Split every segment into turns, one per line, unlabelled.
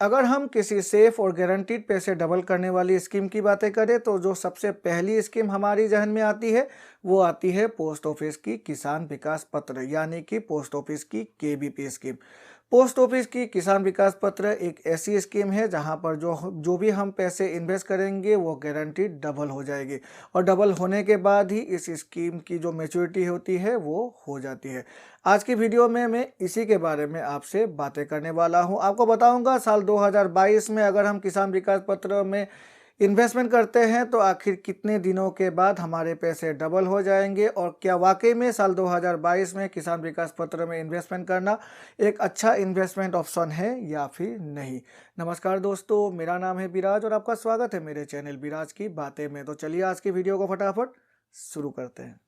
अगर हम किसी सेफ और गारंटीड पैसे डबल करने वाली स्कीम की बातें करें तो जो सबसे पहली स्कीम हमारी जहन में आती है वो आती है पोस्ट ऑफिस की किसान विकास पत्र यानी कि पोस्ट ऑफिस की केबीपी स्कीम। पोस्ट ऑफिस की किसान विकास पत्र एक ऐसी स्कीम है जहां पर जो भी हम पैसे इन्वेस्ट करेंगे वो गारंटीड डबल हो जाएगी और डबल होने के बाद ही इस स्कीम की जो मैच्योरिटी होती है वो हो जाती है। आज की वीडियो में मैं इसी के बारे में आपसे बातें करने वाला हूं। आपको बताऊंगा साल 2022 में अगर हम किसान विकास पत्र में इन्वेस्टमेंट करते हैं तो आखिर कितने दिनों के बाद हमारे पैसे डबल हो जाएंगे और क्या वाकई में साल 2022 में किसान विकास पत्र में इन्वेस्टमेंट करना एक अच्छा इन्वेस्टमेंट ऑप्शन है या फिर नहीं। नमस्कार दोस्तों, मेरा नाम है विराज और आपका स्वागत है मेरे चैनल विराज की बातें में। तो चलिए आज की वीडियो को फटाफट शुरू करते हैं।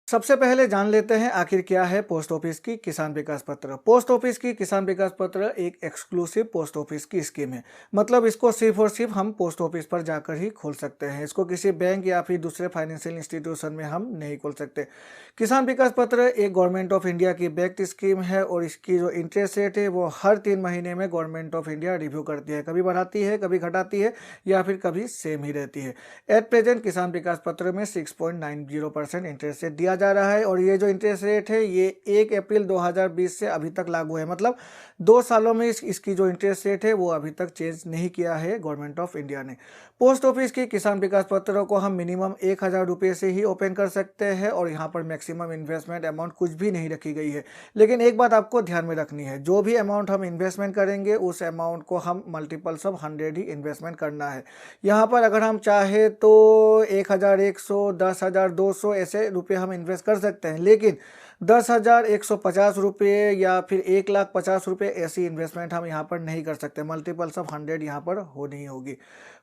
सबसे पहले जान लेते हैं आखिर क्या है पोस्ट ऑफिस की किसान विकास पत्र। पोस्ट ऑफिस की किसान विकास पत्र एक एक्सक्लूसिव पोस्ट ऑफिस की स्कीम है। मतलब इसको सिर्फ और सिर्फ हम पोस्ट ऑफिस पर जाकर ही खोल सकते हैं। इसको किसी बैंक या फिर दूसरे फाइनेंशियल इंस्टीट्यूशन में हम नहीं खोल सकते। किसान विकास पत्र एक गवर्नमेंट ऑफ इंडिया की बैक्ड स्कीम है और इसकी जो इंटरेस्ट रेट है वो हर 3 महीने में गवर्नमेंट ऑफ इंडिया रिव्यू करती है। कभी बढ़ाती है, कभी घटाती है या फिर कभी सेम ही रहती है। एट प्रेजेंट किसान विकास पत्र में 6.90% इंटरेस्ट रेट दिया जा रहा है और ये जो इंटरेस्ट रेट है ये 1 अप्रैल 2020 से अभी तक लागू है। मतलब 2 सालों में इसकी जो इंटरेस्ट रेट है वो अभी तक चेंज नहीं किया है गवर्नमेंट ऑफ इंडिया ने। पोस्ट ऑफिस की किसान विकास पत्रों को हम मिनिमम 1000 रुपये से ही ओपन कर सकते हैं और यहाँ पर मैक्सिमम इन्वेस्टमेंट अमाउंट कुछ भी नहीं रखी गई है। लेकिन एक बात आपको ध्यान में रखनी है, जो भी अमाउंट हम इन्वेस्टमेंट करेंगे उस अमाउंट को हम मल्टीपल्स ऑफ 100 ही इन्वेस्टमेंट करना है। यहाँ पर अगर हम चाहे तो 1100, 10,000, 200 ऐसे रुपये हम इन्वेस्ट कर सकते हैं, लेकिन 10,000, 150 रुपये या फिर 1,50,000 रुपये ऐसी इन्वेस्टमेंट हम यहाँ पर नहीं कर सकते। मल्टीपल्स ऑफ 100 यहाँ पर होनी होगी।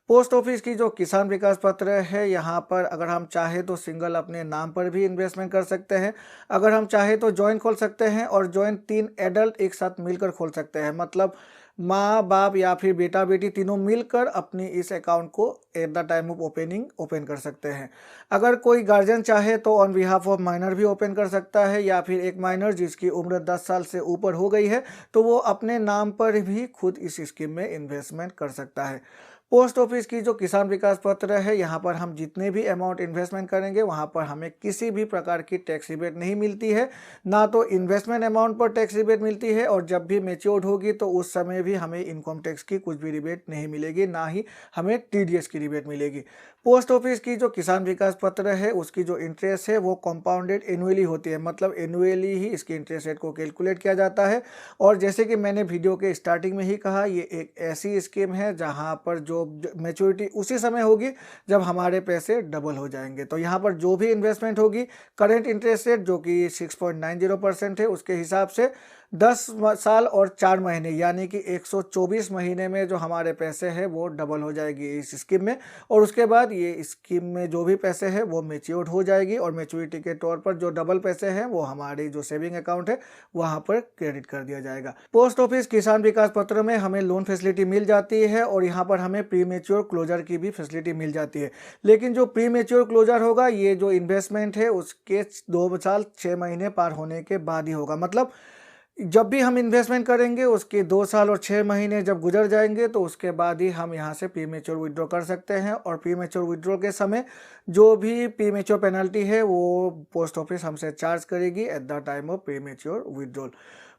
पोस्ट ऑफिस की जो किसान विकास पत्र है यहाँ पर अगर हम चाहे तो सिंगल अपने नाम पर भी इन्वेस्टमेंट कर सकते हैं। अगर हम चाहे तो जॉइंट खोल सकते हैं और जॉइंट 3 एडल्ट एक साथ मिलकर खोल सकते हैं। मतलब माँ बाप या फिर बेटा बेटी तीनों मिलकर अपनी इस अकाउंट को at the time of opening open कर सकते हैं। अगर कोई गार्जियन चाहे तो ऑन बिहाफ ऑफ माइनर भी ओपन कर सकता है या फिर एक माइनर जिसकी उम्र 10 साल से ऊपर हो गई है तो वो अपने नाम पर भी खुद इस स्कीम में इन्वेस्टमेंट कर सकता है। पोस्ट ऑफिस की जो किसान विकास पत्र है यहाँ पर हम जितने भी अमाउंट इन्वेस्टमेंट करेंगे वहाँ पर हमें किसी भी प्रकार की टैक्स रिबेट नहीं मिलती है। ना तो इन्वेस्टमेंट अमाउंट पर टैक्स रिबेट मिलती है और जब भी मैच्योर्ड होगी तो उस समय भी हमें इनकम टैक्स की कुछ भी रिबेट नहीं मिलेगी, ना ही हमें टीडीएस की रिबेट मिलेगी। पोस्ट ऑफिस की जो किसान विकास पत्र है उसकी जो इंटरेस्ट है वो कंपाउंडेड एनुअली होती है। मतलब एनुअली ही इसकी इंटरेस्ट रेट को कैलकुलेट किया जाता है। और जैसे कि मैंने वीडियो के स्टार्टिंग में ही कहा, ये एक ऐसी स्कीम है जहाँ पर जो मैच्योरिटी उसी समय होगी जब हमारे पैसे डबल हो जाएंगे। तो यहाँ पर जो भी इन्वेस्टमेंट होगी करेंट इंटरेस्ट रेट जो कि 6.90% है उसके हिसाब से 10 साल और 4 महीने यानी कि 124 महीने में जो हमारे पैसे हैं वो डबल हो जाएगी इस स्कीम में। और उसके बाद ये स्कीम में जो भी पैसे हैं वो मैच्योर्ड हो जाएगी और मैच्योरिटी के तौर पर जो डबल पैसे हैं वो हमारी जो सेविंग अकाउंट है वहाँ पर क्रेडिट कर दिया जाएगा। पोस्ट ऑफिस किसान विकास पत्र में हमें लोन फैसिलिटी मिल जाती है और यहाँ पर हमें प्री मैच्योर क्लोजर की भी फैसिलिटी मिल जाती है। लेकिन जो प्री मैच्योर क्लोजर होगा ये जो इन्वेस्टमेंट है उसके 2 साल 6 महीने पार होने के बाद ही होगा। मतलब जब भी हम इन्वेस्टमेंट करेंगे उसके 2 साल और 6 महीने जब गुजर जाएंगे तो उसके बाद ही हम यहाँ से प्री मैच्योर विड्रॉ कर सकते हैं। और प्री मैच्योर विड्रॉ के समय जो भी प्री मैच्योर पेनल्टी है वो पोस्ट ऑफिस हमसे चार्ज करेगी at the time of pre mature withdrawal.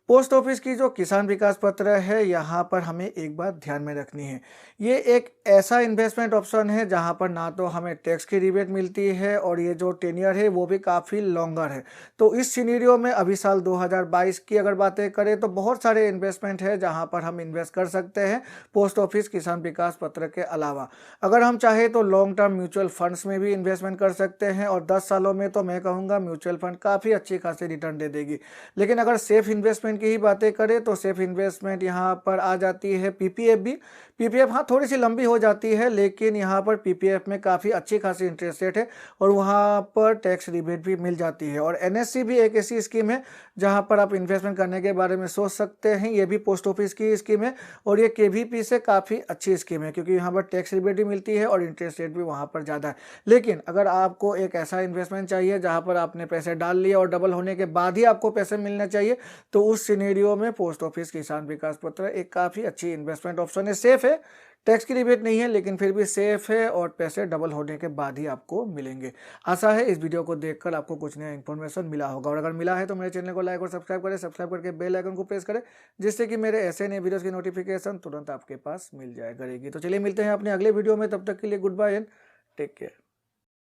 Post office की जो किसान विकास पत्र है यहाँ पर हमें एक बात ध्यान में रखनी है, ये एक ऐसा इन्वेस्टमेंट ऑप्शन है जहाँ पर ना तो हमें टैक्स की रिबेट मिलती है और ये जो टेन्योर है वो भी काफ़ी लॉन्गर है। तो इस सिनेरियो में अभी साल 2022 की अगर बातें करें तो बहुत सारे इन्वेस्टमेंट है जहाँ पर हम इन्वेस्ट कर सकते हैं पोस्ट ऑफिस किसान विकास पत्र के अलावा। अगर हम चाहे तो लॉन्ग टर्म म्यूचुअल फंड्स में भी इन्वेस्टमेंट कर सकते हैं और 10 सालों में तो मैं कहूँगा म्यूचुअल फंड काफ़ी अच्छी खासी रिटर्न दे देगी। लेकिन अगर सेफ इन्वेस्टमेंट इन्वेस्टमेंट की ही बातें करें तो सेफ इन्वेस्टमेंट यहाँ पर आ जाती है पीपीएफ भी। पीपीएफ हाँ थोड़ी सी लंबी हो जाती है, लेकिन यहाँ पर पीपीएफ में काफ़ी अच्छी खासी इंटरेस्ट रेट है और वहाँ पर टैक्स रिबेट भी मिल जाती है। और एनएससी भी एक ऐसी स्कीम है जहाँ पर आप इन्वेस्टमेंट करने के बारे में सोच सकते हैं। ये भी पोस्ट ऑफिस की स्कीम है और ये केवीपी से काफ़ी अच्छी स्कीम है, क्योंकि यहाँ पर टैक्स रिबेट भी मिलती है और इंटरेस्ट रेट भी वहाँ पर ज़्यादा है। लेकिन अगर आपको एक ऐसा इन्वेस्टमेंट चाहिए जहाँ पर आपने पैसे डाल लिए और डबल होने के बाद ही आपको पैसे मिलना चाहिए, तो उस सिनेरियो में पोस्ट ऑफिस किसान विकास पत्र एक काफ़ी अच्छी इन्वेस्टमेंट ऑप्शन है। सेफ है, टैक्स की रिबेट नहीं है, लेकिन फिर भी सेफ है और पैसे डबल होने के बाद ही आपको मिलेंगे। आशा है इस वीडियो को देखकर आपको कुछ नया इन्फॉर्मेशन मिला होगा, और अगर मिला है तो मेरे चैनल को लाइक और सब्सक्राइब करें, सब्सक्राइब करके बेल आइकन को प्रेस करें, जिससे कि मेरे ऐसे नए वीडियोस की नोटिफिकेशन तुरंत आपके पास मिल जाया करेगी। तो चलिए मिलते हैं अपने अगले वीडियो में, तब तक के लिए goodbye and take care.